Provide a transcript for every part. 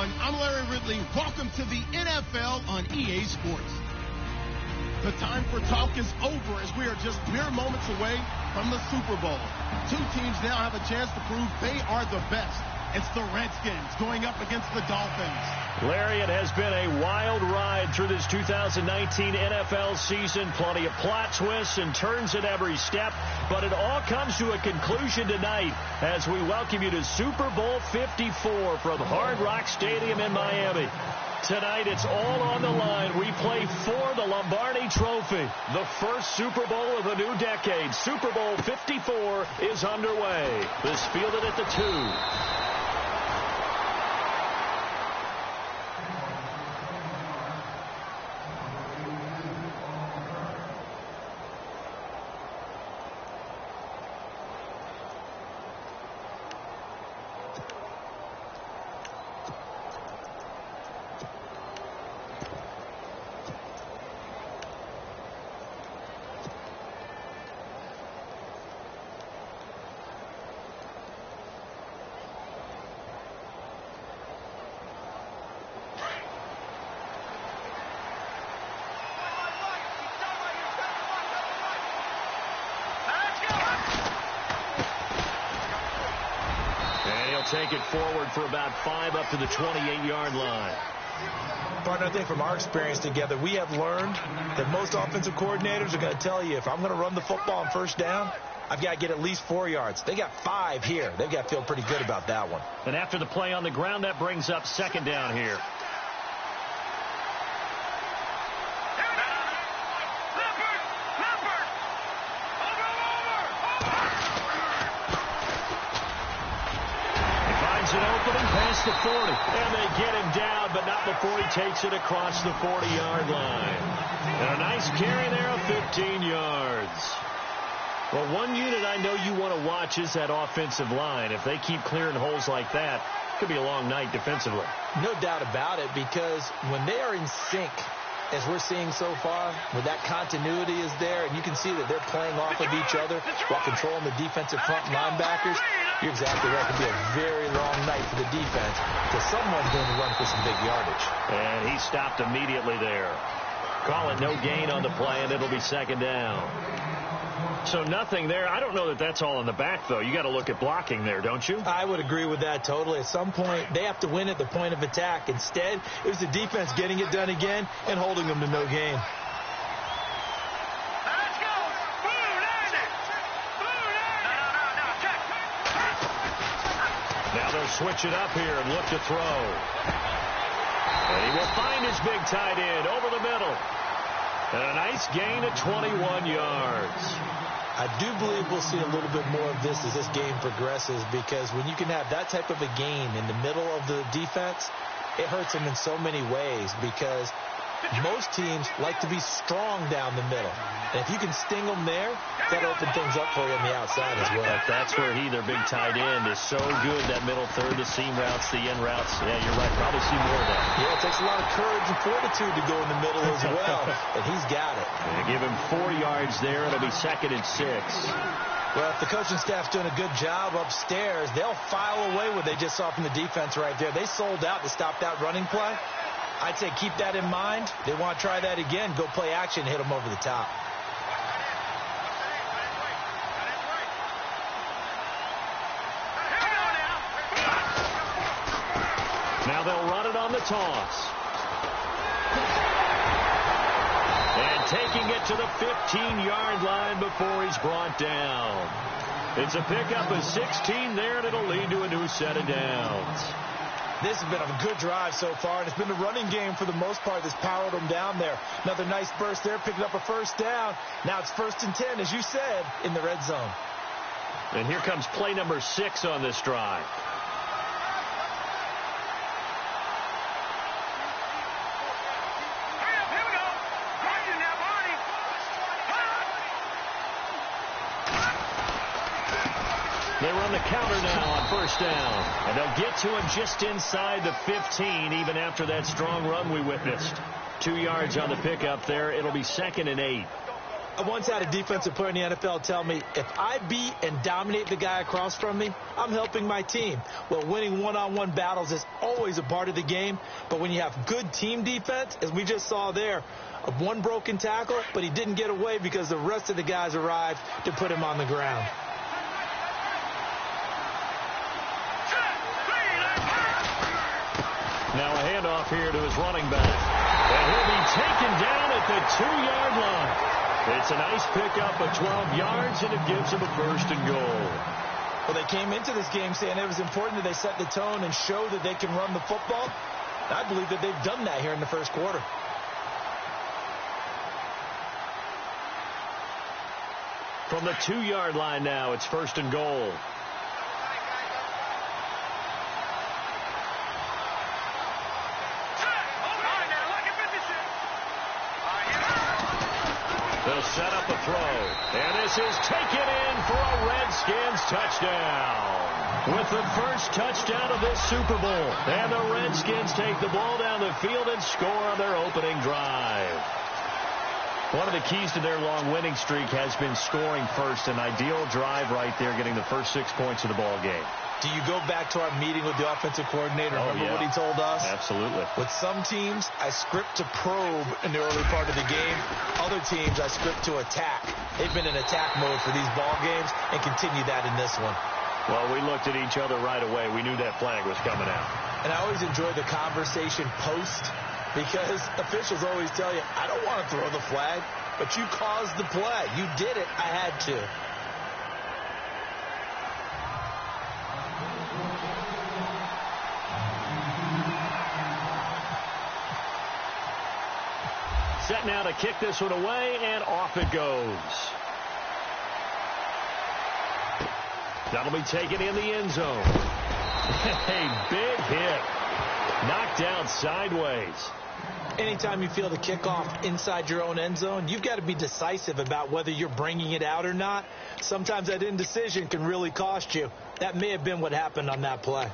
everyone. I'm Larry Ridley. Welcome to the NFL on EA Sports. The time for talk is over as we are just mere moments away from the Super Bowl. Two teams now have a chance to prove they are the best. It's the Redskins going up against the Dolphins. Larry, it has been a wild ride through this 2019 NFL season. Plenty of plot twists and turns at every step. But it all comes to a conclusion tonight as we welcome you to Super Bowl 54 from Hard Rock Stadium in Miami. Tonight, it's all on the line. We play for the Lombardi Trophy. The first Super Bowl of the new decade. Super Bowl 54 is underway. This fielded at the 2. Take it forward for about 5 up to the 28-yard line. Partner, I think from our experience together, we have learned that most offensive coordinators are going to tell you, if I'm going to run the football on first down, I've got to get at least 4 yards. They got 5 here. They've got to feel pretty good about that one. And after the play on the ground, that brings up second down here. The 40, and they get him down, but not before he takes it across the 40-yard line. And a nice carry there of 15 yards. Well, one unit I know you want to watch is that offensive line. If they keep clearing holes like that, it could be a long night defensively. No doubt about it, because when they are in sync, as we're seeing so far, where that continuity is there, and you can see that they're playing off of each other while controlling the defensive front linebackers, you're exactly right. It could be a very long night for the defense because someone's going to run for some big yardage. And he stopped immediately there. Call it no gain on the play, and it'll be second down. So nothing there. I don't know that that's all in the back, though. You got to look at blocking there, don't you? I would agree with that totally. At some point, they have to win at the point of attack. Instead, it was the defense getting it done again and holding them to no gain. Now they'll switch it up here and look to throw. And he will find his big tight end over the middle. And a nice gain of 21 yards. I do believe we'll see a little bit more of this as this game progresses, because when you can have that type of a game in the middle of the defense, it hurts them in so many ways, because most teams like to be strong down the middle. And if you can sting them there, that'll open things up for you on the outside as well. But that's where their big tight end, is so good, that middle third, the seam routes, the in routes. Yeah, you're right. Probably see more of that. Yeah, it takes a lot of courage and fortitude to go in the middle as well. And he's got it. They give him 4 yards there. It'll be 2nd and 6. Well, if the coaching staff's doing a good job upstairs, they'll file away what they just saw from the defense right there. They sold out to stop that running play. I'd say keep that in mind. They want to try that again. Go play action, hit them over the top. Now they'll run it on the toss. And taking it to the 15-yard line before he's brought down. It's a pickup of 16 there, and it'll lead to a new set of downs. This has been a good drive so far, and it's been the running game for the most part that's powered them down there. Another nice burst there, picking up a first down. Now it's 1st and 10, as you said, in the red zone. And here comes play number 6 on this drive. They run the counter now on first down. And they'll get to him just inside the 15, even after that strong run we witnessed. 2 yards on the pickup there. It'll be 2nd and 8. I once had a defensive player in the NFL tell me, if I beat and dominate the guy across from me, I'm helping my team. Well, winning one-on-one battles is always a part of the game, but when you have good team defense, as we just saw there, one broken tackle, but he didn't get away because the rest of the guys arrived to put him on the ground. Now a handoff here to his running back. And he'll be taken down at the 2-yard line. It's a nice pickup of 12 yards, and it gives him a first and goal. Well, they came into this game saying it was important that they set the tone and show that they can run the football. And I believe that they've done that here in the first quarter. From the 2-yard line now, it's first and goal. They'll set up a throw. And this is taken in for a Redskins touchdown. With the first touchdown of this Super Bowl. And the Redskins take the ball down the field and score on their opening drive. One of the keys to their long winning streak has been scoring first. An ideal drive right there, getting the first 6 points of the ball game. Do you go back to our meeting with the offensive coordinator? Remember what he told us? Absolutely. With some teams, I script to probe in the early part of the game. Other teams, I script to attack. They've been in attack mode for these ball games and continue that in this one. Well, we looked at each other right away. We knew that flag was coming out. And I always enjoy the conversation post because officials always tell you, I don't want to throw the flag, but you caused the play. You did it. I had to. Set now to kick this one away, and off it goes. That'll be taken in the end zone. A big hit. Knocked down sideways. Anytime you feel the kickoff inside your own end zone, you've got to be decisive about whether you're bringing it out or not. Sometimes that indecision can really cost you. That may have been what happened on that play.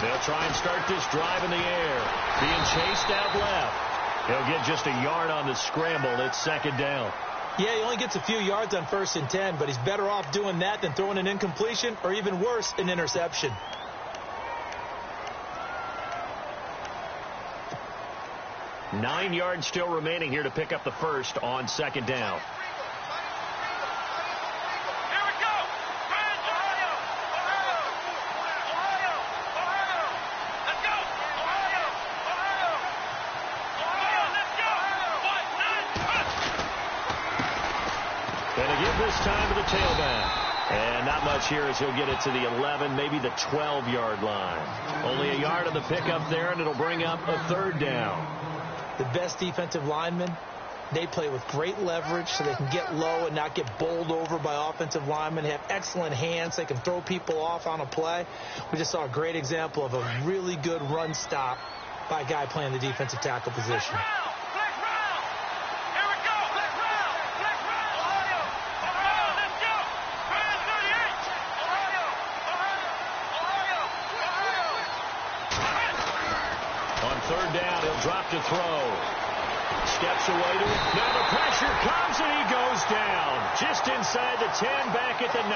They'll try and start this drive in the air. Being chased out left. He'll get just a yard on the scramble. It's second down. Yeah, he only gets a few yards on 1st and 10, but he's better off doing that than throwing an incompletion or even worse, an interception. Nine yards still remaining here to pick up the first on second down. This time to the tailback. And not much here as he'll get it to the 11, maybe the 12-yard line. Only a yard on the pickup there, and it'll bring up a third down. The best defensive linemen, they play with great leverage so they can get low and not get bowled over by offensive linemen. They have excellent hands. They can throw people off on a play. We just saw a great example of a really good run stop by a guy playing the defensive tackle position. Third down, he'll drop to throw. Steps away to it. Now the pressure comes and he goes down. Just inside the 10, back at the 9.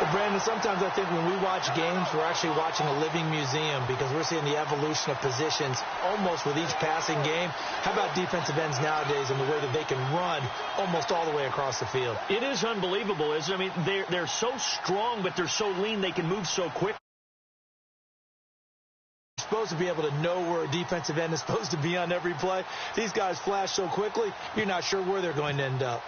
Well, Brandon, sometimes I think when we watch games, we're actually watching a living museum because we're seeing the evolution of positions almost with each passing game. How about defensive ends nowadays and the way that they can run almost all the way across the field? It is unbelievable, isn't it? I mean, they're so strong, but they're so lean, they can move so quick. Supposed to be able to know where a defensive end is supposed to be on every play. These guys flash so quickly, you're not sure where they're going to end up.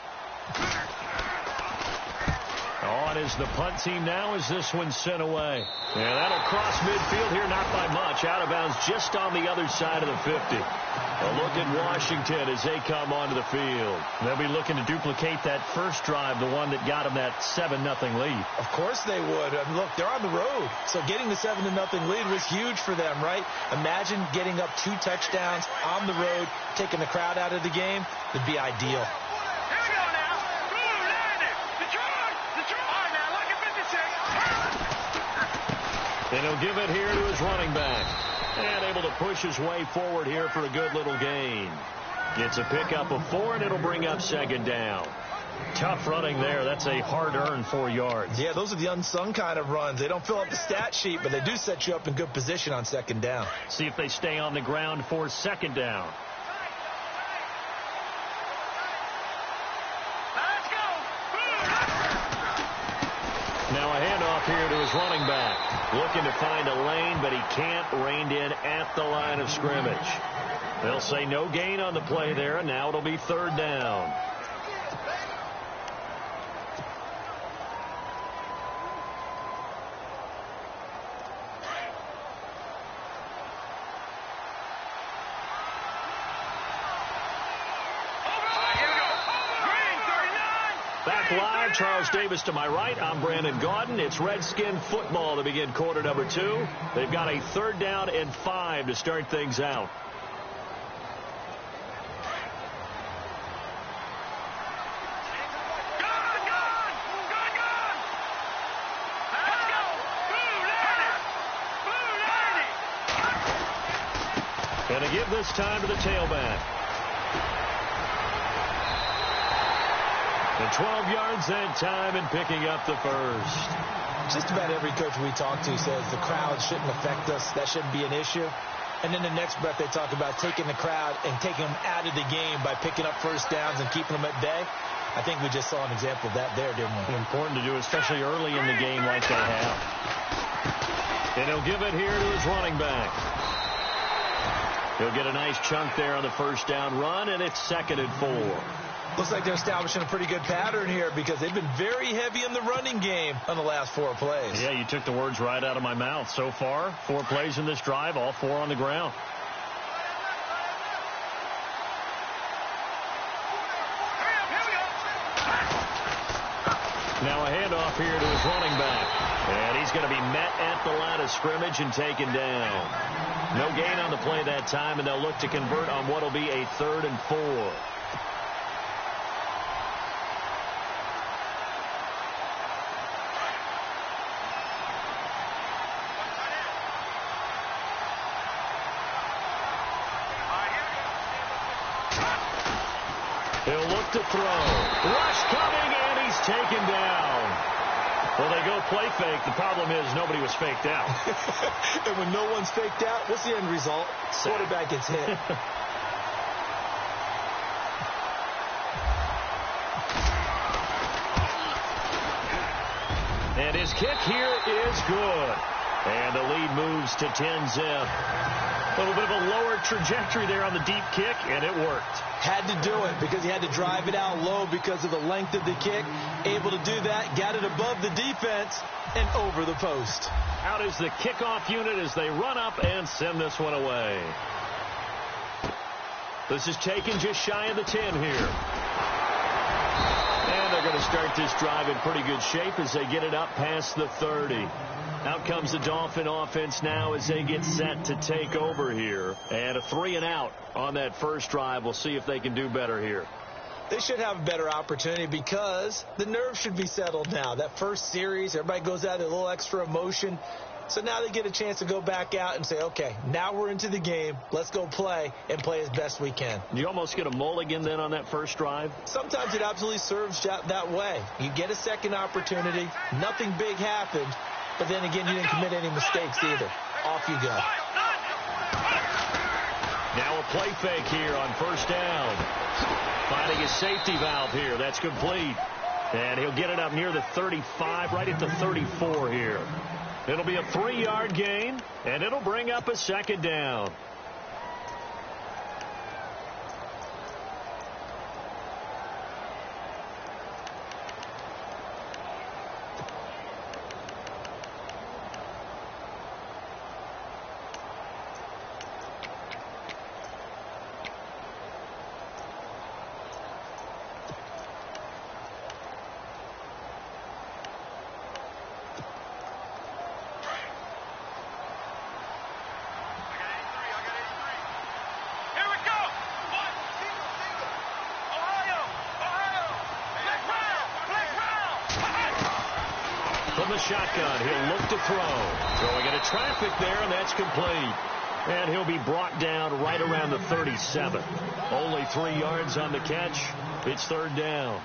On is the punt team now as this one's sent away. Yeah, that'll cross midfield here, not by much. Out of bounds just on the other side of the 50. A look at Washington as they come onto the field. They'll be looking to duplicate that first drive, the one that got them that 7-0 lead. Of course they would. I mean, look, they're on the road. So getting the 7-0 lead was huge for them, right? Imagine getting up 2 touchdowns on the road, taking the crowd out of the game. It'd be ideal. Here we go now. Landed. Detroit. All right, now, look at 56. And he'll give it here to his running back. And able to push his way forward here for a good little gain. It's a pickup of 4, and it'll bring up second down. Tough running there. That's a hard-earned 4 yards. Yeah, those are the unsung kind of runs. They don't fill up the stat sheet, but they do set you up in good position on second down. See if they stay on the ground for second down. Now a handoff here to his running back. Looking to find a lane, but he can't. Reined in at the line of scrimmage. They'll say no gain on the play there, and now it'll be third down. Back live, Charles Davis to my right. I'm Brandon Gaudin. It's Redskin football to begin quarter number 2. They've got a third down and 5 to start things out. And to give this time to the tailback. And 12 yards that time and picking up the first. Just about every coach we talk to says the crowd shouldn't affect us. That shouldn't be an issue. And then the next breath they talk about taking the crowd and taking them out of the game by picking up first downs and keeping them at bay. I think we just saw an example of that there, didn't we? Important to do, especially early in the game like they have. And he'll give it here to his running back. He'll get a nice chunk there on the first down run, and it's second and 4. Looks like they're establishing a pretty good pattern here because they've been very heavy in the running game on the last 4 plays. Yeah, you took the words right out of my mouth. So far, 4 plays in this drive, all 4 on the ground. Now a handoff here to his running back. And he's going to be met at the line of scrimmage and taken down. No gain on the play that time, and they'll look to convert on what will be a third and 4. He'll look to throw. Rush coming, and he's taken down. Well, they go play fake. The problem is nobody was faked out. And when no one's faked out, what's the end result? Quarterback gets hit. And his kick here is good. And the lead moves to 10-zip. A little bit of a lower trajectory there on the deep kick, and it worked. Had to do it because he had to drive it out low because of the length of the kick. Able to do that, got it above the defense and over the post. Out is the kickoff unit as they run up and send this one away. This is taken just shy of the 10 here. And they're going to start this drive in pretty good shape as they get it up past the 30. Out comes the Dolphin offense now as they get set to take over here. And a 3-and-out on that first drive. We'll see if they can do better here. They should have a better opportunity because the nerves should be settled now. That first series, everybody goes out with a little extra emotion. So now they get a chance to go back out and say, okay, now we're into the game. Let's go play and play as best we can. You almost get a mulligan then on that first drive? Sometimes it absolutely serves that way. You get a second opportunity. Nothing big happened. But then again, you didn't commit any mistakes either. Off you go. Now a play fake here on first down. Finding his safety valve here. That's complete. And he'll get it up near the 35, right at the 34 here. It'll be a 3-yard gain, and it'll bring up a second down. from the shotgun. He'll look to throw. Throwing into traffic there, and that's complete. And he'll be brought down right around the 37. Only 3 yards on the catch. It's third down.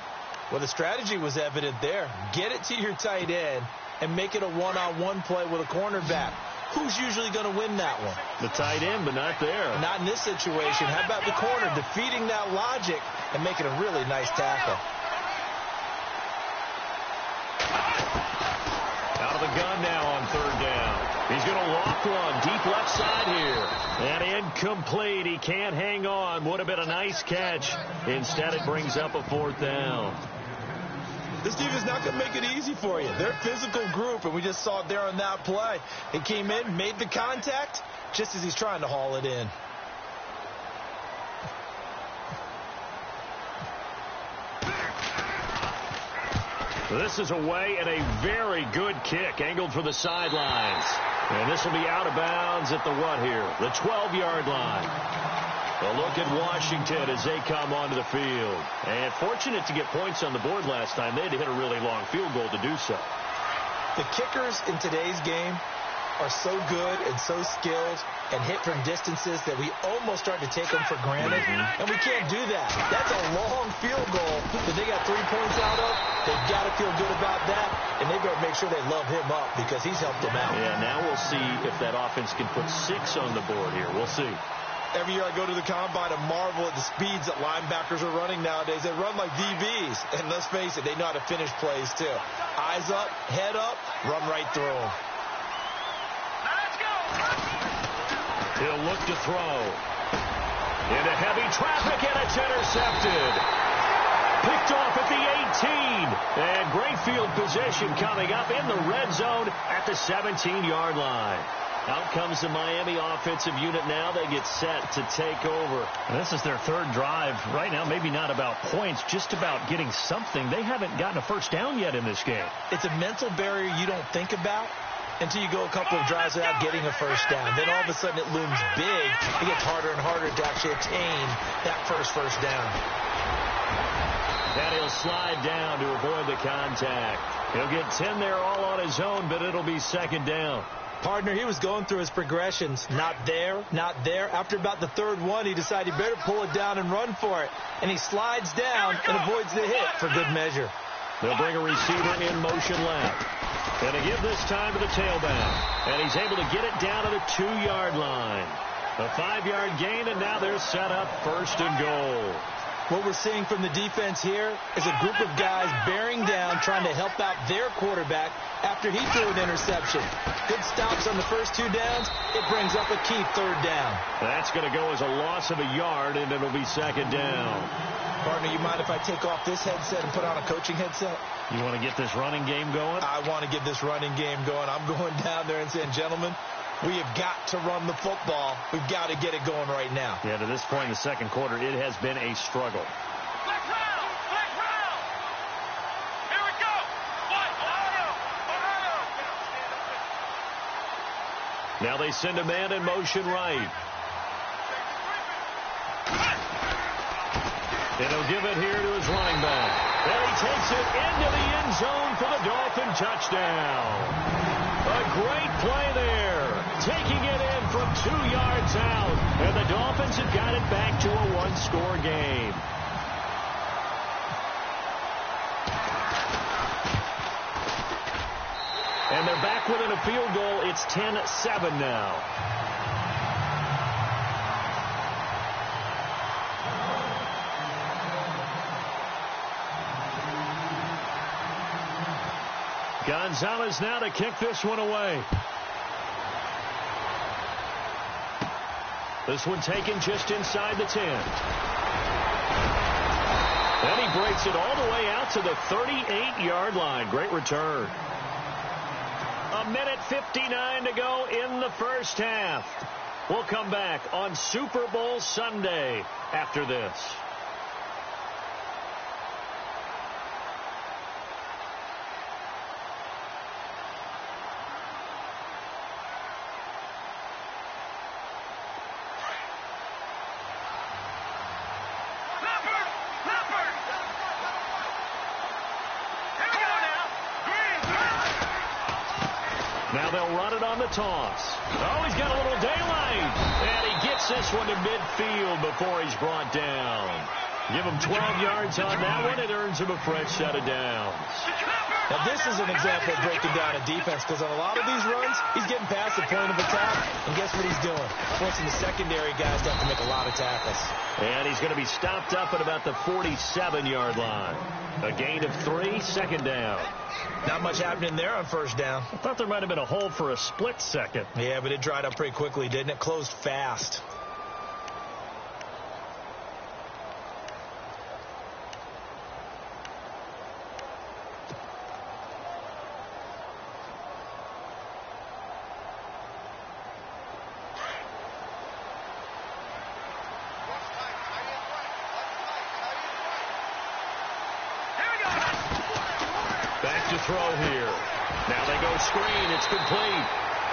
Well, the strategy was evident there. Get it to your tight end and make it a one-on-one play with a cornerback. Who's usually going to win that one? The tight end, but not there. Not in this situation. How about the corner defeating that logic and making a really nice tackle? Out of the gun now on third down. He's going to lock one deep left side here. And incomplete. He can't hang on. Would have been a nice catch. Instead, it brings up a fourth down. This team is not going to make it easy for you. They're a physical group, and we just saw it there on that play. He came in, made the contact, just as he's trying to haul it in. This is away and a very good kick, angled for the sidelines. And this will be out of bounds at the what here? The 12-yard line. A look at Washington as they come onto the field. And fortunate to get points on the board last time. They had to hit a really long field goal to do so. The kickers in today's game are so good and so skilled and hit from distances that we almost start to take them for granted. And we can't do that. That's a long field goal that they got 3 points out of. They've got to feel good about that, and they better make sure they love him up because he's helped them out. Yeah, now we'll see if that offense can put 6 on the board here. We'll see. Every year I go to the combine and marvel at the speeds that linebackers are running nowadays. They run like DBs, and let's face it, they know how to finish plays too. Eyes up, head up, run right through them. He'll look to throw. Into heavy traffic, and it's intercepted. Picked off at the 18. And great field position coming up in the red zone at the 17-yard line. Out comes the Miami offensive unit now. They get set to take over. And this is their third drive. Right now, maybe not about points, just about getting something. They haven't gotten a first down yet in this game. It's a mental barrier you don't think about until you go a couple of drives without getting a first down. Then all of a sudden it looms big. It gets harder and harder to actually attain that first down. And he'll slide down to avoid the contact. He'll get 10 there all on his own, but it'll be second down. Partner, he was going through his progressions. Not there, not there. After about the third one, he decided he better pull it down and run for it. And he slides down and avoids the hit for good measure. They'll bring a receiver in motion left. And to give this time to the tailback. And he's able to get it down to the 2-yard line. A 5-yard gain, and now they're set up first and goal. What we're seeing from the defense here is a group of guys bearing down, trying to help out their quarterback after he threw an interception. Good stops on the first 2 downs. It brings up a key third down. That's going to go as a loss of a yard, and it'll be second down. Partner, you mind if I take off this headset and put on a coaching headset? You want to get this running game going? I want to get this running game going. I'm going down there and saying, gentlemen, we have got to run the football. We've got to get it going right now. Yeah, to this point in the second quarter, it has been a struggle. Black round! Black round! Here we go! Ohio! Now they send a man in motion right. And he'll give it here to his running back. And he takes it into the end zone for the Dolphin touchdown. A great play there. Taking it in from 2 yards out. And the Dolphins have got it back to a 1-score game. And they're back within a field goal. It's 10-7 now. Gonzalez now to kick this one away. This one taken just inside the 10. And he breaks it all the way out to the 38-yard line. Great return. 1:59 to go in the first half. We'll come back on Super Bowl Sunday after this. Now they'll run it on the toss. Oh, he's got a little daylight. And he gets this one to midfield before he's brought down. Give him 12 yards on that one. It earns him a fresh set of downs. Now, this is an example of breaking down a defense, because on a lot of these runs, he's getting past the point of attack, and guess what he's doing? Forcing the secondary guys to have to make a lot of tackles. And he's going to be stopped up at about the 47-yard line. A gain of 3, second down. Not much happening there on first down. I thought there might have been a hole for a split second. Yeah, but it dried up pretty quickly, didn't it? Closed fast. Back to throw here. Now they go screen. It's complete.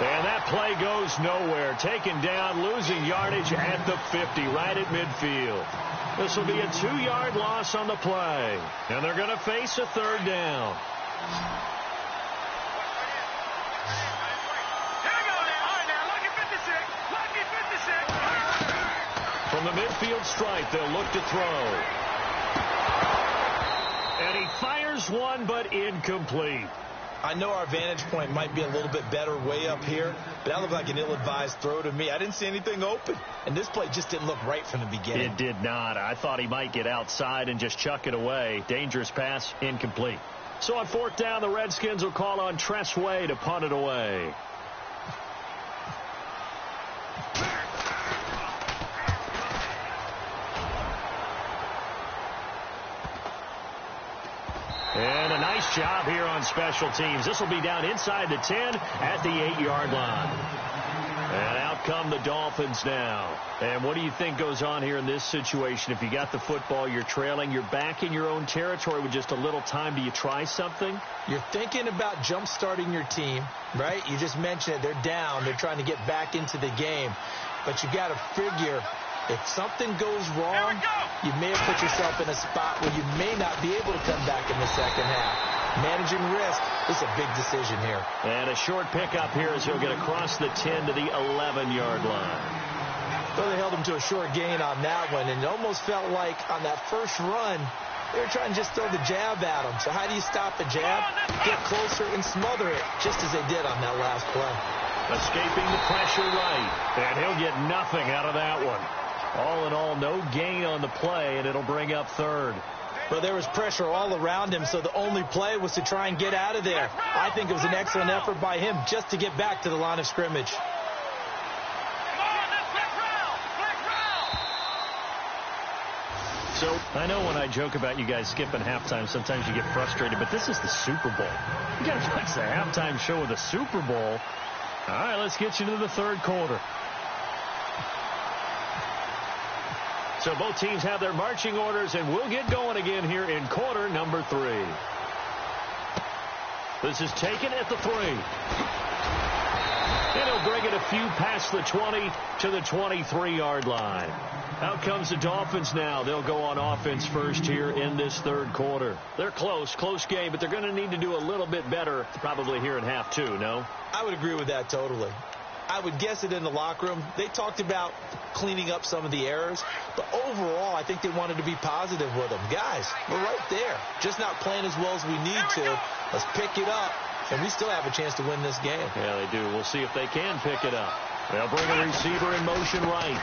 And that play goes nowhere. Taken down, losing yardage at the 50, right at midfield. This will be a 2-yard loss on the play. And they're going to face a third down. From the midfield stripe, they'll look to throw. And he fires one, but incomplete. I know our vantage point might be a little bit better way up here, but that looked like an ill-advised throw to me. I didn't see anything open, and this play just didn't look right from the beginning. It did not. I thought he might get outside and just chuck it away. Dangerous pass, incomplete. So on fourth down, the Redskins will call on Trumoe to punt it away. And a nice job here on special teams. This will be down inside the 10 at the 8-yard line. And out come the Dolphins now. And what do you think goes on here in this situation? If you got the football, you're trailing, you're back in your own territory with just a little time. Do you try something? You're thinking about jump-starting your team, right? You just mentioned it. They're down. They're trying to get back into the game. But you got to figure, if something goes wrong, you may have put yourself in a spot where you may not be able to come back in the second half. Managing risk is a big decision here. And a short pickup here as he'll get across the 10 to the 11-yard line. So they held him to a short gain on that one, and it almost felt like on that first run, they were trying to just throw the jab at him. So how do you stop the jab? Get closer and smother it, just as they did on that last play. Escaping the pressure right, and he'll get nothing out of that one. All in all, no gain on the play, and it'll bring up third. Well, there was pressure all around him, so the only play was to try and get out of there. I think it was an excellent effort by him just to get back to the line of scrimmage. So I know when I joke about you guys skipping halftime, sometimes you get frustrated, but this is the Super Bowl. You got to fix the halftime show with the Super Bowl. All right, let's get you to the third quarter. So both teams have their marching orders, and we'll get going again here in quarter number 3. This is taken at the 3. And he'll bring it a few past the 20 to the 23-yard line. Out comes the Dolphins now. They'll go on offense first here in this third quarter. They're close game, but they're going to need to do a little bit better probably here in half 2, no? I would agree with that totally. I would guess it in the locker room. They talked about cleaning up some of the errors, but overall, I think they wanted to be positive with them. Guys, we're right there. Just not playing as well as we need to. Let's pick it up, and we still have a chance to win this game. Yeah, they do. We'll see if they can pick it up. They'll bring a receiver in motion right.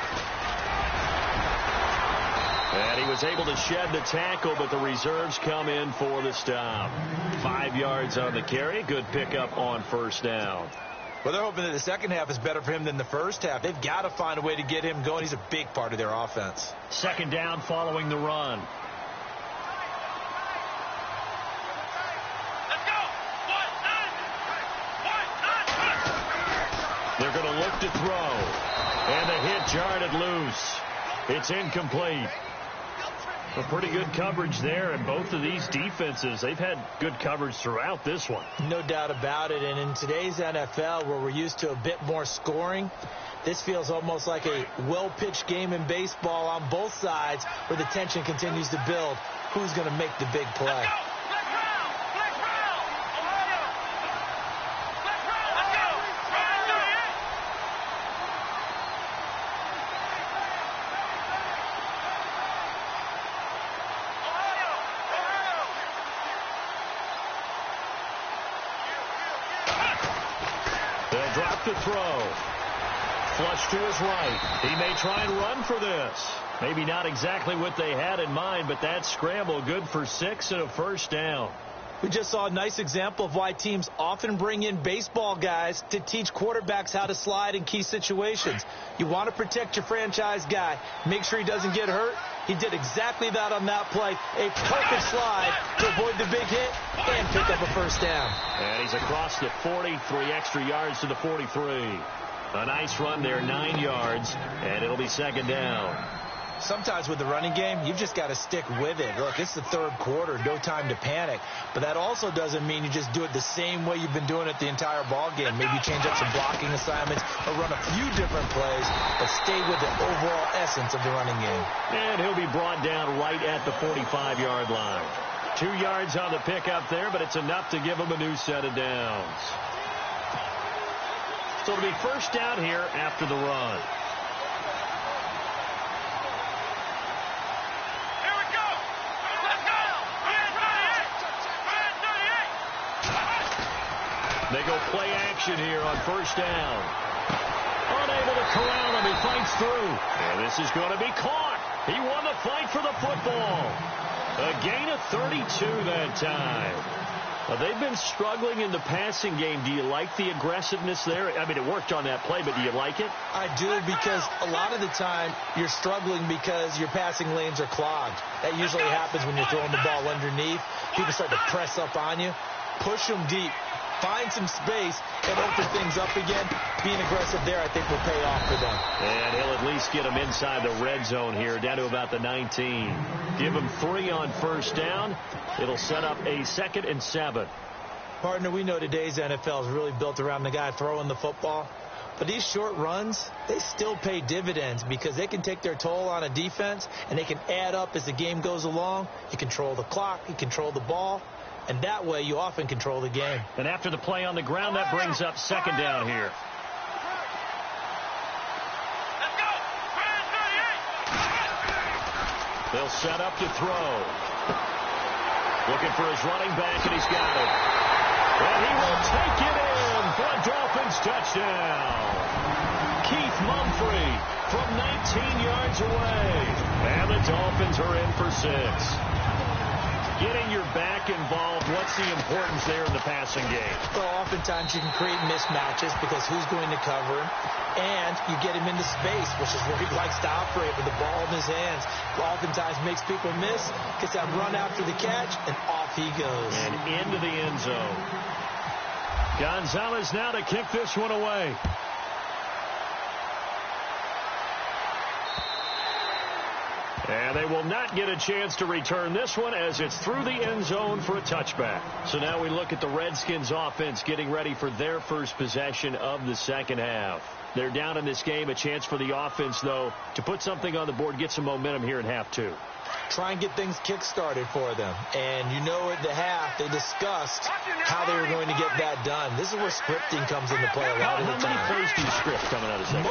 And he was able to shed the tackle, but the reserves come in for the stop. 5 yards on the carry. Good pickup on first down. Well, they're hoping that the second half is better for him than the first half. They've got to find a way to get him going. He's a big part of their offense. Second down following the run. Let's go. They're going to look to throw. And the hit jarred it loose. It's incomplete. A pretty good coverage there, and both of these defenses, they've had good coverage throughout this one. No doubt about it, and in today's NFL, where we're used to a bit more scoring, this feels almost like a well-pitched game in baseball on both sides, where the tension continues to build. Who's going to make the big play? drop to throw. Flush to his right. He may try and run for this. Maybe not exactly what they had in mind, but that scramble good for 6 and a first down. We just saw a nice example of why teams often bring in baseball guys to teach quarterbacks how to slide in key situations. You want to protect your franchise guy. Make sure he doesn't get hurt. He did exactly that on that play. A perfect slide to avoid the big hit and pick up a first down. And he's across the 40, 3 extra yards to the 43. A nice run there, 9 yards, and it'll be second down. Sometimes with the running game, you've just got to stick with it. Look, it's the third quarter, no time to panic. But that also doesn't mean you just do it the same way you've been doing it the entire ball game. Maybe change up some blocking assignments or run a few different plays, but stay with the overall essence of the running game. And he'll be brought down right at the 45-yard line. 2 yards on the pickup there, but it's enough to give him a new set of downs. So it'll be first down here after the run. They go play action here on first down. Unable to corral him. He fights through. And this is going to be caught. He won the fight for the football. A gain of 32 that time. They've been struggling in the passing game. Do you like the aggressiveness there? I mean, it worked on that play, but do you like it? I do, because a lot of the time you're struggling because your passing lanes are clogged. That usually happens when you're throwing the ball underneath. People start to press up on you. Push them deep. Find some space and open things up again. Being aggressive there, I think, will pay off for them. And he'll at least get them inside the red zone here, down to about the 19. Give them 3 on first down. It'll set up a 2nd and 7. Partner, we know today's NFL is really built around the guy throwing the football. But these short runs, they still pay dividends because they can take their toll on a defense, and they can add up as the game goes along. You control the clock, you control the ball. And that way, you often control the game. And after the play on the ground, that brings up second down here. Let's go. They'll set up to throw. Looking for his running back, and he's got it. And he will take it in for a Dolphins touchdown. Keith Mumphrey from 19 yards away. And the Dolphins are in for 6. Getting your back involved, what's the importance there in the passing game? Well, oftentimes you can create mismatches because who's going to cover him, and you get him into space, which is where he likes to operate with the ball in his hands. Oftentimes makes people miss, gets that run after the catch, and off he goes. And into the end zone. Gonzalez now to kick this one away. And they will not get a chance to return this one as it's through the end zone for a touchback. So now we look at the Redskins offense getting ready for their first possession of the second half. They're down in this game. A chance for the offense, though, to put something on the board, get some momentum here in half 2. Try and get things kick-started for them. And you know at the half, they discussed how they were going to get that done. This is where scripting comes into play a lot of the time. How many plays do you script coming out of second?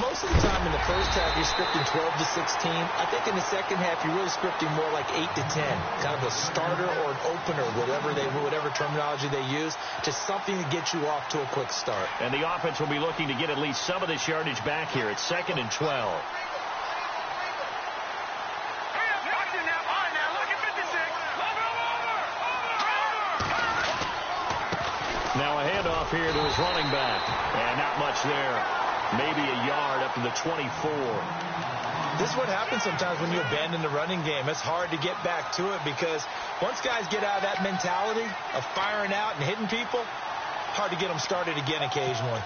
Most of the time in the first half, you're scripting 12 to 16. I think in the second half, you're really scripting more like 8 to 10. Kind of a starter or an opener, whatever terminology they use, just something to get you off to a quick start. And the offense will be looking to get at least some of this yardage back here. It's 2nd and 12. Now a handoff here to his running back. And not much there. Maybe a yard up to the 24. This is what happens sometimes when you abandon the running game. It's hard to get back to it because once guys get out of that mentality of firing out and hitting people, hard to get them started again occasionally.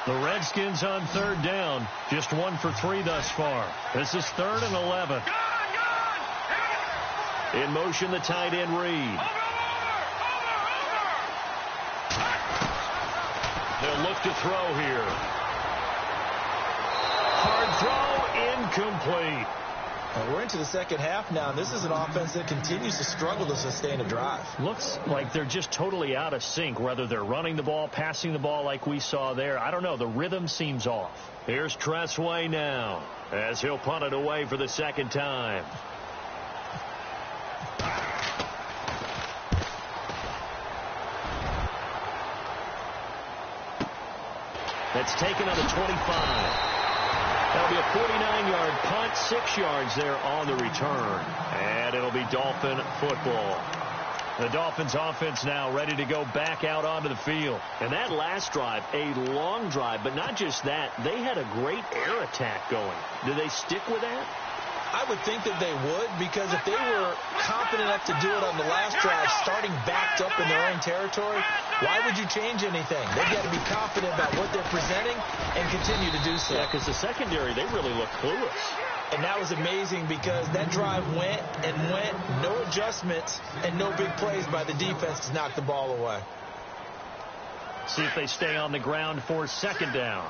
The Redskins on 3rd down. Just 1 for 3 thus far. This is 3rd and 11. In motion, the tight end Reed. They'll look to throw here. Hard throw, incomplete. We're into the second half now. This is an offense that continues to struggle to sustain a drive. Looks like they're just totally out of sync, whether they're running the ball, passing the ball like we saw there. I don't know. The rhythm seems off. Here's Trumoe now as he'll punt it away for the second time. That's taken on the 25. That'll be a 49-yard punt, 6 yards there on the return. And it'll be Dolphin football. The Dolphins offense now ready to go back out onto the field. And that last drive, a long drive, but not just that. They had a great air attack going. Do they stick with that? I would think that they would, because if they were confident enough to do it on the last drive, starting backed up in their own territory, why would you change anything? They've got to be confident about what they're presenting and continue to do so. Yeah, because the secondary, they really look clueless. And that was amazing because that drive went and went, no adjustments, and no big plays by the defense to knock the ball away. See if they stay on the ground for second down.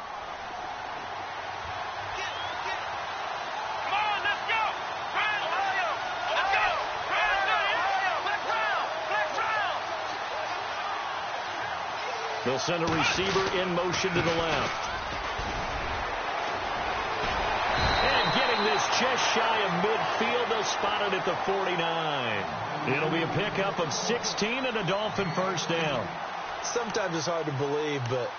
They'll send a receiver in motion to the left. And getting this just shy of midfield, they'll spot it at the 49. It'll be a pickup of 16 and a Dolphin first down. Sometimes it's hard to believe, but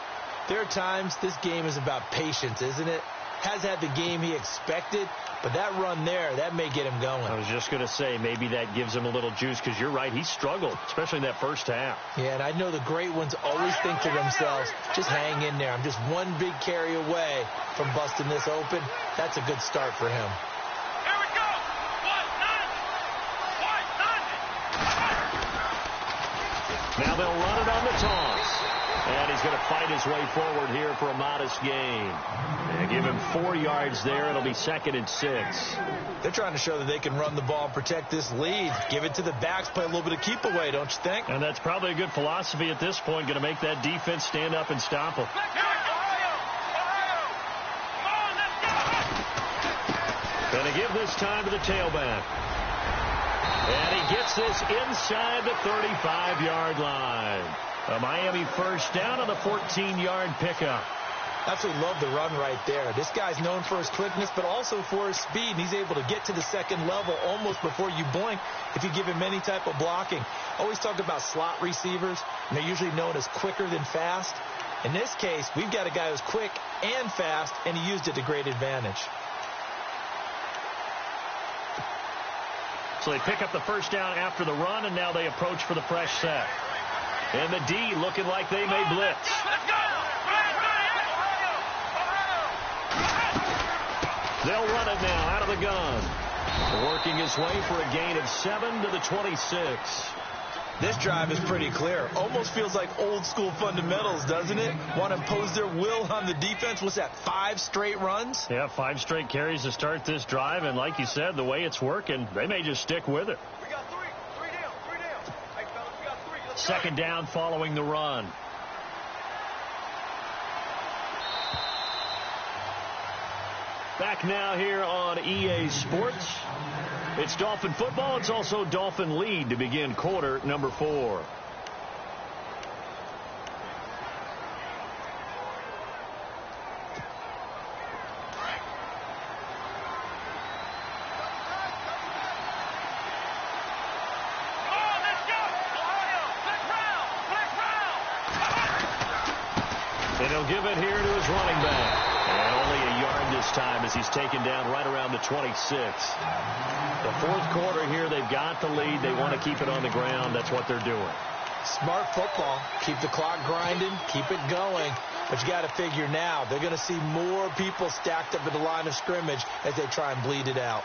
there are times this game is about patience, isn't it? Has had the game he expected, but that run there, that may get him going. I was just going to say, maybe that gives him a little juice, because you're right, he struggled, especially in that first half. Yeah, and I know the great ones always think to themselves, just hang in there. I'm just one big carry away from busting this open. That's a good start for him. Here we go. 1-9. Now they'll run it on the toss. And he's going to fight his way forward here for a modest gain. And give him 4 yards there. It'll be 2nd and 6. They're trying to show that they can run the ball and protect this lead. Give it to the backs, play a little bit of keep away, don't you think? And that's probably a good philosophy at this point. Going to make that defense stand up and stop them. Going to give this time to the tailback. And he gets this inside the 35-yard line. A Miami first down on the 14-yard pickup. Absolutely love the run right there. This guy's known for his quickness, but also for his speed. And he's able to get to the second level almost before you blink if you give him any type of blocking. Always talk about slot receivers, and they're usually known as quicker than fast. In this case, we've got a guy who's quick and fast, and he used it to great advantage. So they pick up the first down after the run, and now they approach for the fresh set. And the D looking like they may blitz. They'll run it now out of the gun. Working his way for a gain of 7 to the 26. This drive is pretty clear. Almost feels like old school fundamentals, doesn't it? Want to impose their will on the defense. What's that, 5 straight runs? Yeah, 5 straight carries to start this drive. And like you said, the way it's working, they may just stick with it. We got 3 down. Hey, fellas, we got 3. Let's Second down following the run. Back now here on EA Sports. It's Dolphin football. It's also Dolphin lead to begin quarter number 4. And he'll give it here to his running back. And only a yard this time as he's taken down right around the 26. The fourth quarter here, they've got the lead. They want to keep it on the ground. That's what they're doing. Smart football. Keep the clock grinding. Keep it going. But you got to figure now, they're going to see more people stacked up in the line of scrimmage as they try and bleed it out.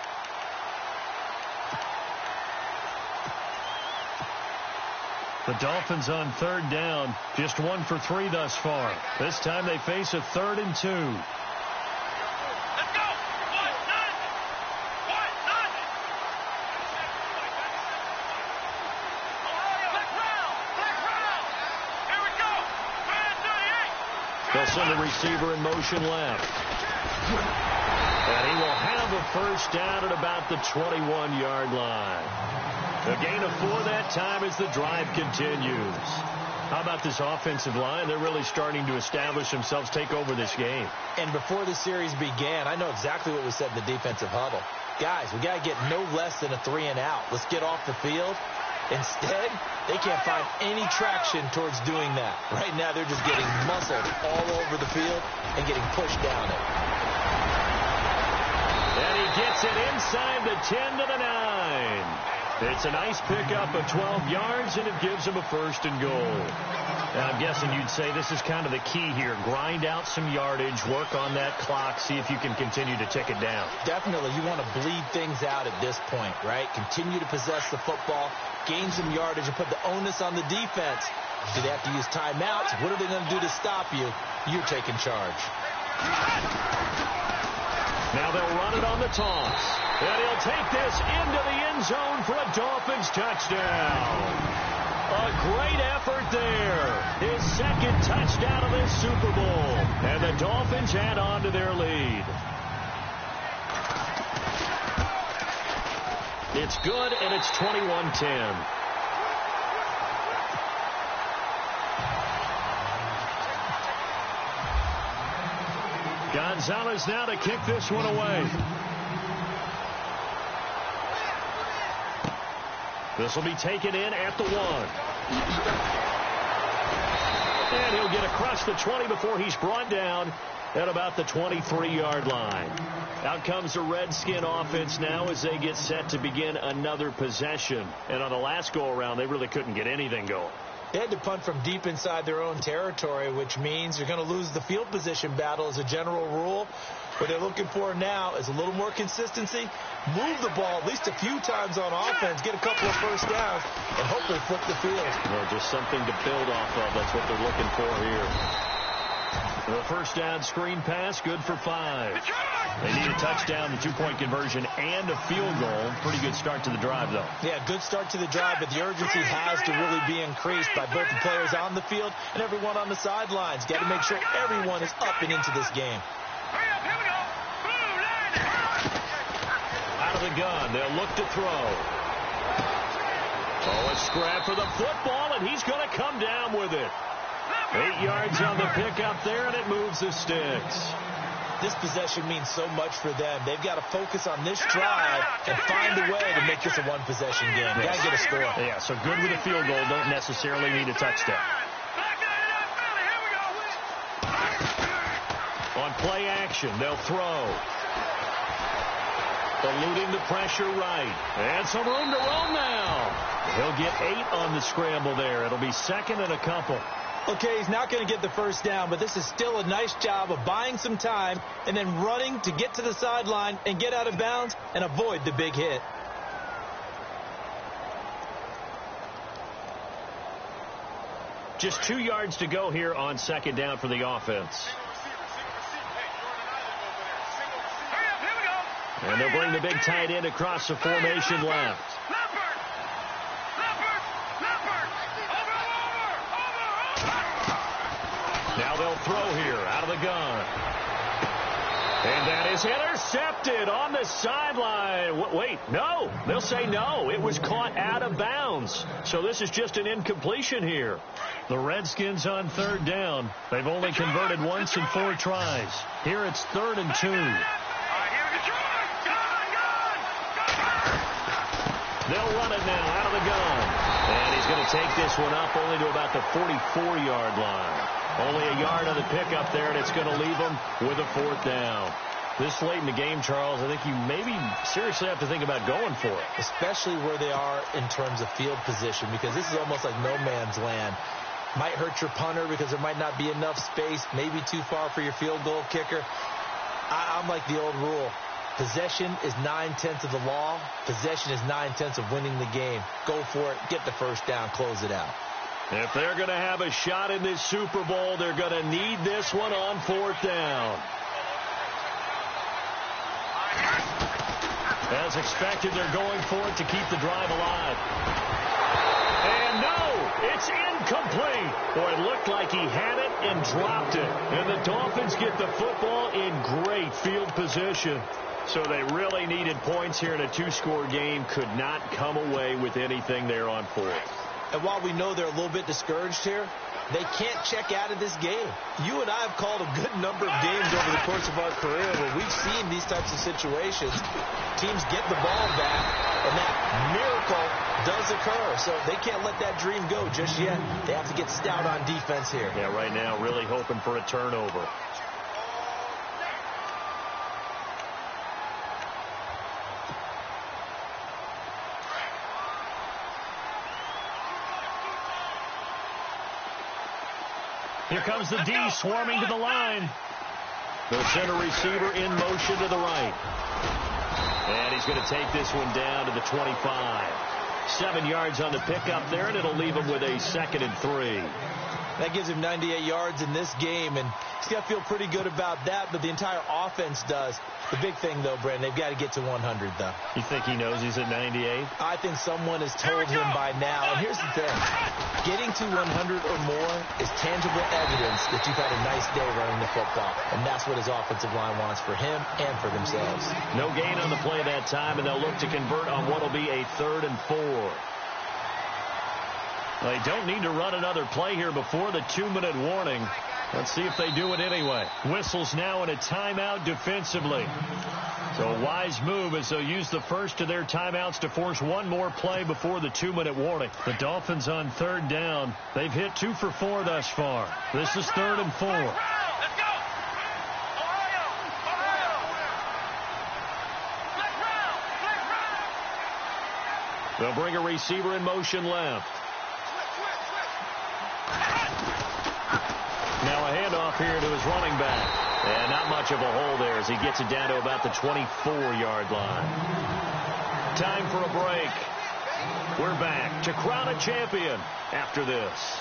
The Dolphins on third down, just 1 for 3 thus far. This time they face a 3rd and 2. go. 1-9. Here we go. They'll send the receiver in motion left. And he will have a first down at about the 21-yard line. A gain of 4 that time as the drive continues. How about this offensive line? They're really starting to establish themselves, take over this game. And before the series began, I know exactly what was said in the defensive huddle. Guys, we got to get no less than a 3 and out. Let's get off the field. Instead, they can't find any traction towards doing that. Right now, they're just getting muscled all over the field and getting pushed down it. And he gets it inside the 10 to the 9. It's a nice pickup of 12 yards, and it gives him a 1st and goal. Now, I'm guessing you'd say this is kind of the key here. Grind out some yardage, work on that clock, see if you can continue to tick it down. Definitely. You want to bleed things out at this point, right? Continue to possess the football, gain some yardage, and put the onus on the defense. Do they have to use timeouts? What are they going to do to stop you? You're taking charge. Now they'll run it on the toss. And he'll take this into the end zone for a Dolphins touchdown. A great effort there. His 2nd touchdown of this Super Bowl. And the Dolphins add on to their lead. It's good, and it's 21-10. Gonzalez now to kick this one away. This will be taken in at the 1. And he'll get across the 20 before he's brought down at about the 23-yard line. Out comes the Redskin offense now as they get set to begin another possession. And on the last go-around, they really couldn't get anything going. They had to punt from deep inside their own territory, which means you're going to lose the field position battle as a general rule. What they're looking for now is a little more consistency, move the ball at least a few times on offense, get a couple of 1st downs, and hopefully flip the field. Well, just something to build off of. That's what they're looking for here. The 1st down screen pass, good for 5. They need a touchdown, the 2-point conversion, and a field goal. Pretty good start to the drive, though. Yeah, good start to the drive, but the urgency has to really be increased by both the players on the field and everyone on the sidelines. Got to make sure everyone is up and into this game. Out of the gun, they'll look to throw. Oh, a scrap for the football, and he's going to come down with it. 8 yards on the pickup there, and it moves the sticks. This possession means so much for them. They've got to focus on this drive and find a way to make this a one-possession game. Got to get a score. Yeah, so good with a field goal. Don't necessarily need a touchdown. On play action, they'll throw. Eluding the pressure right. And some room to roam now. He'll get 8 on the scramble there. It'll be 2nd and a couple. Okay, he's not going to get the 1st down, but this is still a nice job of buying some time and then running to get to the sideline and get out of bounds and avoid the big hit. Just 2 yards to go here on 2nd down for the offense. And they'll bring the big tight end across the formation left. Now they'll throw here out of the gun. And that is intercepted on the sideline. Wait, no. They'll say no. It was caught out of bounds. So this is just an incompletion here. The Redskins on 3rd down. They've only converted once in 4 tries. Here it's 3rd and 2. They'll run it now out of the gun. And he's going to take this one up only to about the 44-yard line. Only a yard on the pickup there, and it's going to leave them with a 4th down. This late in the game, Charles, I think you maybe seriously have to think about going for it. Especially where they are in terms of field position, because this is almost like no man's land. Might hurt your punter because there might not be enough space, maybe too far for your field goal kicker. I'm like the old rule. Possession is 9/10 of the law. Possession is 9/10 of winning the game. Go for it. Get the 1st down. Close it out. If they're going to have a shot in this Super Bowl, they're going to need this one on 4th down. As expected, they're going for it to keep the drive alive. And no, it's incomplete. Boy, it looked like he had it and dropped it. And the Dolphins get the football in great field position. So they really needed points here in a 2-score game. Could not come away with anything there on 4th. And while we know they're a little bit discouraged here, they can't check out of this game. You and I have called a good number of games over the course of our career where we've seen these types of situations. Teams get the ball back, and that miracle miracle does occur. So they can't let that dream go just yet. They have to get stout on defense here. Yeah, right now really hoping for a turnover. Here comes the D swarming to the line. The center receiver in motion to the right. And he's going to take this one down to the 25. 7 yards on the pickup there, and it'll leave him with a 2nd and 3. That gives him 98 yards in this game, and he's got to feel pretty good about that, but the entire offense does. The big thing, though, Brandon, they've got to get to 100, though. You think he knows he's at 98? I think someone has told him by now. And here's the thing. Getting to 100 or more is tangible evidence that you've had a nice day running the football. And that's what his offensive line wants for him and for themselves. No gain on the play that time, and they'll look to convert on what will be a 3rd and 4. They don't need to run another play here before the 2-minute warning. Let's see if they do it anyway. Whistles now in a timeout defensively. So a wise move as they'll use the first of their timeouts to force one more play before the 2-minute warning. The Dolphins on 3rd down. They've hit 2 for 4 thus far. This is 3rd and 4. Let's go! Ohio! They'll bring a receiver in motion left. Now a handoff here to his running back. And not much of a hole there as he gets it down to about the 24-yard line. Time for a break. We're back to crown a champion after this.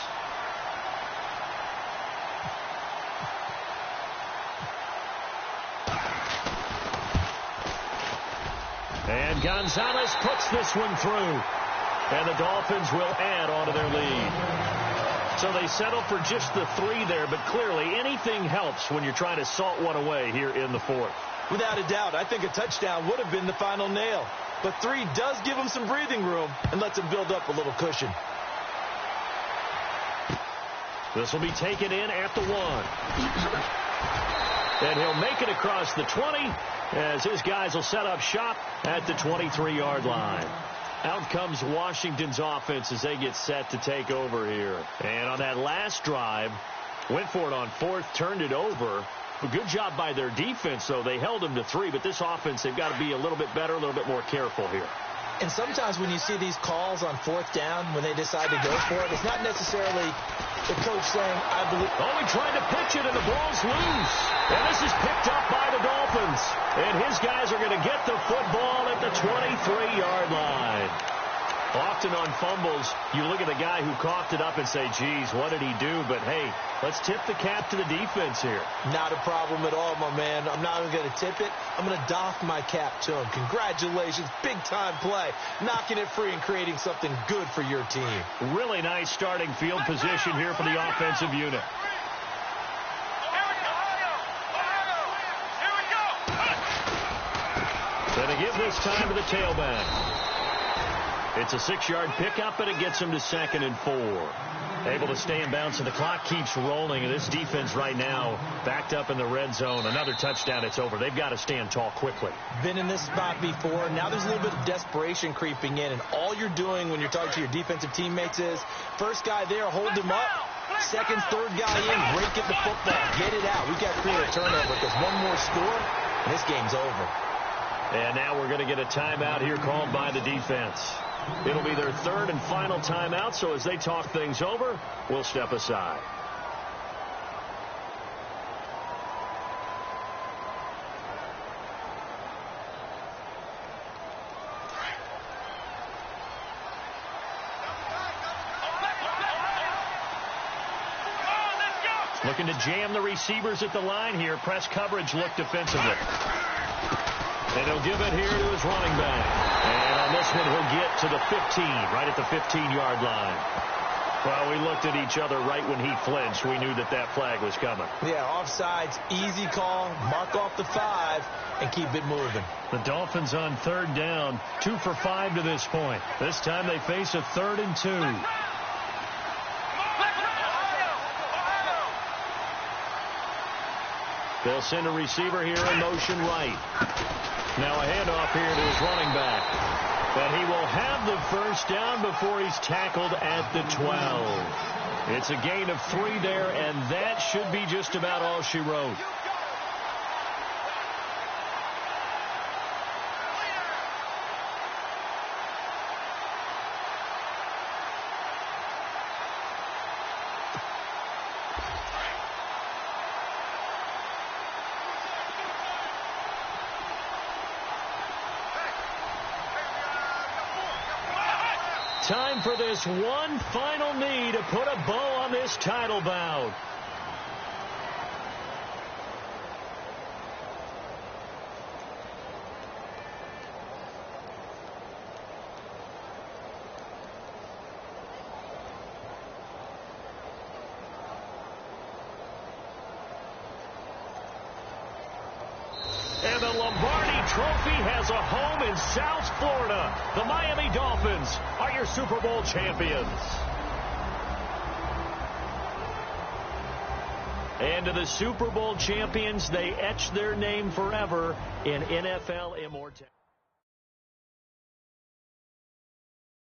And Gonzalez puts this one through. And the Dolphins will add on to their lead. So they settle for just the 3 there, but clearly anything helps when you're trying to salt one away here in the 4th. Without a doubt, I think a touchdown would have been the final nail. But 3 does give him some breathing room and lets him build up a little cushion. This will be taken in at the 1. And he'll make it across the 20 as his guys will set up shop at the 23-yard line. Out comes Washington's offense as they get set to take over here. And on that last drive, went for it on 4th, turned it over. A good job by their defense, though. They held them to 3, but this offense, they've got to be a little bit better, a little bit more careful here. And sometimes when you see these calls on 4th down, when they decide to go for it, it's not necessarily the coach saying, I believe. Oh, he tried to pitch it, and the ball's loose. And this is picked up by the Dolphins. And his guys are going to get the football at the 23-yard line. Often on fumbles, you look at the guy who coughed it up and say, geez, what did he do? But, hey, let's tip the cap to the defense here. Not a problem at all, my man. I'm not even going to tip it. I'm going to doff my cap to him. Congratulations. Big-time play. Knocking it free and creating something good for your team. Really nice starting field position here for the offensive unit. And they give this time to the tailback. It's a 6-yard pickup, and it gets him to 2nd and 4. Able to stay in bounds, and the clock keeps rolling. And this defense right now backed up in the red zone. Another touchdown, it's over. They've got to stand tall quickly. Been in this spot before. Now there's a little bit of desperation creeping in. And all you're doing when you're talking to your defensive teammates is, first guy there, hold him up. Second, third guy in, break it the football. Get it out. We've got to create a turnover because one more score, and this game's over. And now we're going to get a timeout here called by the defense. It'll be their 3rd and final timeout, so as they talk things over, we'll step aside. Looking to jam the receivers at the line here. Press coverage look defensively. And he'll give it here to his running back. And on this one, he'll get to the 15, right at the 15-yard line. Well, we looked at each other right when he flinched. We knew that that flag was coming. Yeah, offsides, easy call, mark off the 5, and keep it moving. The Dolphins on 3rd down, 2 for 5 to this point. This time they face a 3rd and 2. They'll send a receiver here in motion right. Now a handoff here to his running back. And he will have the first down before he's tackled at the 12. It's a gain of 3 there, and that should be just about all she wrote. Time for this one final knee to put a bow on this title bout. And the Lombardi Trophy has a home in South Florida. The Miami Dolphins are your Super Bowl champions. And to the Super Bowl champions, they etch their name forever in NFL immortality.